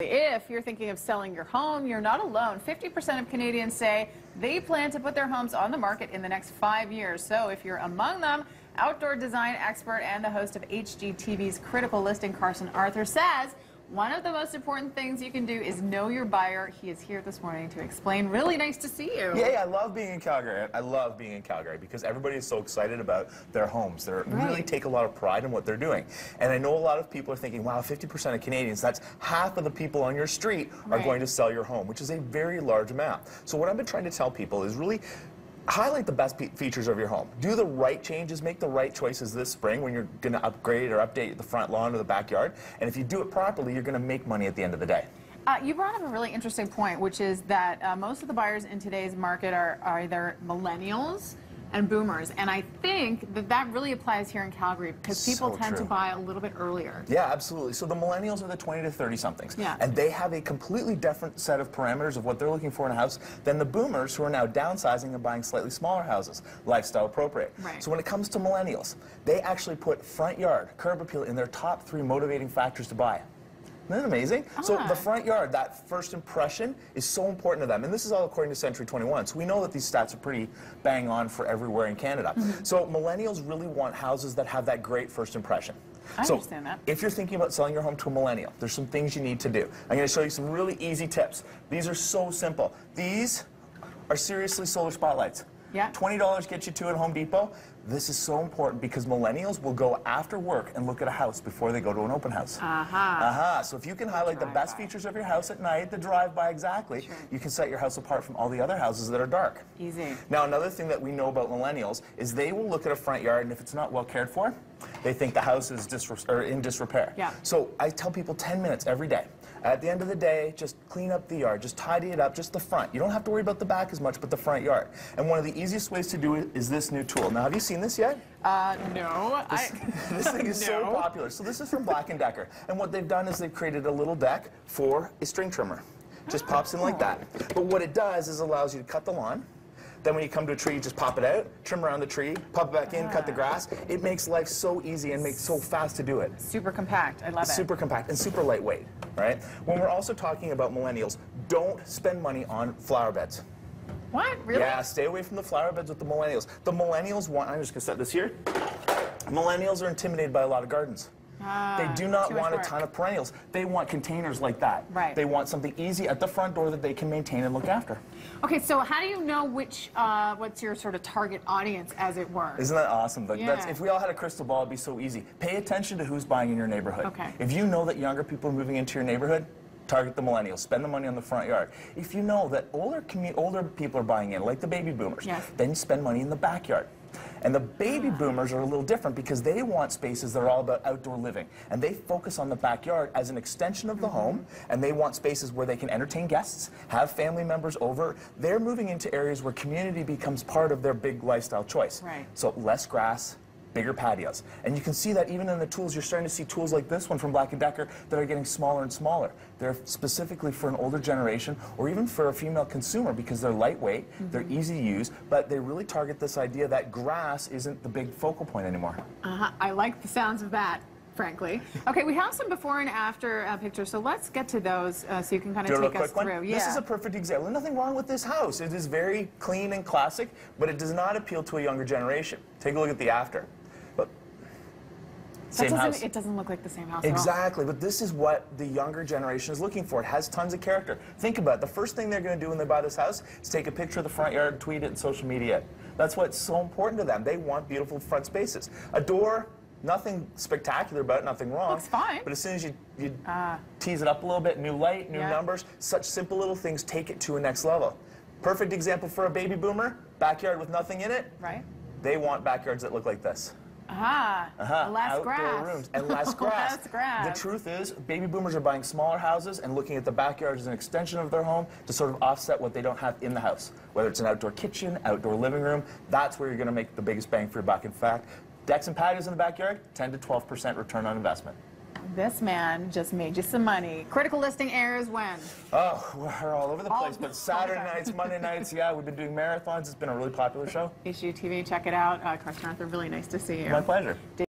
If you're thinking of selling your home, you're not alone. 50% of Canadians say they plan to put their homes on the market in the next 5 years. So if you're among them, outdoor design expert and the host of HGTV's Critical Listing, Carson Arthur, says one of the most important things you can do is know your buyer. He is here this morning to explain. Really nice to see you. Yeah, I love being in Calgary. I love being in Calgary because everybody is so excited about their homes. They really take a lot of pride in what they're doing. And I know a lot of people are thinking, wow, 50% of Canadians, that's half of the people on your street are going to sell your home, which is a very large amount. So what I've been trying to tell people is really highlight the best features of your home. Do the right changes, make the right choices this spring when you're going to upgrade or update the front lawn or the backyard. And if you do it properly, you're going to make money at the end of the day. You brought up a really interesting point, which is that most of the buyers in today's market are either millennials and boomers, and I think that that really applies here in Calgary because people tend to buy a little bit earlier. Yeah, absolutely. So the millennials are the 20 to 30 somethings, and they have a completely different set of parameters of what they're looking for in a house than the boomers who are now downsizing and buying slightly smaller houses, lifestyle appropriate. So when it comes to millennials, they actually put front yard, curb appeal in their top 3 motivating factors to buy. Isn't that amazing? So the front yard, that first impression, is so important to them. And this is all according to Century 21. So we know that these stats are pretty bang on for everywhere in Canada. So millennials really want houses that have that great first impression. I understand that. If you're thinking about selling your home to a millennial, there's some things you need to do. I'm going to show you some really easy tips. These are so simple. These are seriously solar spotlights. $20 gets you 2 at Home Depot. This is so important because millennials will go after work and look at a house before they go to an open house. So if you can highlight the best features of your house at night, the drive-by exactly, you can set your house apart from all the other houses that are dark. Easy. Now, another thing that we know about millennials is they will look at a front yard, and if it's not well cared for, they think the house is in disrepair. So I tell people 10 minutes every day. At the end of the day, just clean up the yard, just tidy it up, just the front. You don't have to worry about the back as much, but the front yard. And one of the easiest ways to do it is this new tool. Now, have you seen this yet? No. This thing is so popular. So this is from Black & Decker. And what they've done is they've created a little deck for a string trimmer. Just pops in like that. But what it does is allows you to cut the lawn. Then when you come to a tree, you just pop it out, trim around the tree, pop it back in, cut the grass. It makes life so easy and makes so fast to do it. Super compact. I love it. Super compact and super lightweight, right? When we're also talking about millennials, don't spend money on flower beds. What? Really? Yeah, stay away from the flower beds with the millennials. The millennials want, I'm just going to set this here. Millennials are intimidated by a lot of gardens. They do not want a ton of perennials. They want containers like that. They want something easy at the front door that they can maintain and look after. Okay, so how do you know which, what's your sort of target audience, as it were? Isn't that awesome? That's, if we all had a crystal ball, it'd be so easy. Pay attention to who's buying in your neighborhood. If you know that younger people are moving into your neighborhood, target the millennials. Spend the money on the front yard. If you know that older people are buying in, like the baby boomers, then spend money in the backyard. And the baby boomers are a little different because they want spaces that are all about outdoor living. And they focus on the backyard as an extension of the home, and they want spaces where they can entertain guests, have family members over. They're moving into areas where community becomes part of their big lifestyle choice. So less grass, bigger patios. And you can see that even in the tools. You're starting to see tools like this one from Black & Decker that are getting smaller and smaller. They're specifically for an older generation or even for a female consumer because they're lightweight, they're easy to use, but they really target this idea that grass isn't the big focal point anymore. I like the sounds of that, frankly. Okay, we have some before and after pictures, so let's get to those so you can kind of take us through. This is a perfect example. There's nothing wrong with this house. It is very clean and classic, but it does not appeal to a younger generation. Take a look at the after. It doesn't look like the same house Exactly, at all. But this is what the younger generation is looking for. It has tons of character. Think about it. The first thing they're going to do when they buy this house is take a picture of the front yard, tweet it, and social media. That's what's so important to them. They want beautiful front spaces. A door, nothing spectacular about it, nothing wrong. Looks fine. But as soon as you tease it up a little bit, new light, new numbers, such simple little things take it to a next level. Perfect example for a baby boomer, backyard with nothing in it. They want backyards that look like this. Less Outdoor grass. rooms and less grass. Less grass. The truth is, baby boomers are buying smaller houses and looking at the backyard as an extension of their home to sort of offset what they don't have in the house. Whether it's an outdoor kitchen, outdoor living room, that's where you're going to make the biggest bang for your buck. In fact, decks and patios in the backyard, 10 to 12% return on investment. This man just made you some money. Critical Listing airs when? Oh, we're all over the place, but Saturday nights, Monday nights, we've been doing marathons. It's been a really popular show. HGTV, check it out. Carson Arthur, really nice to see you. My pleasure.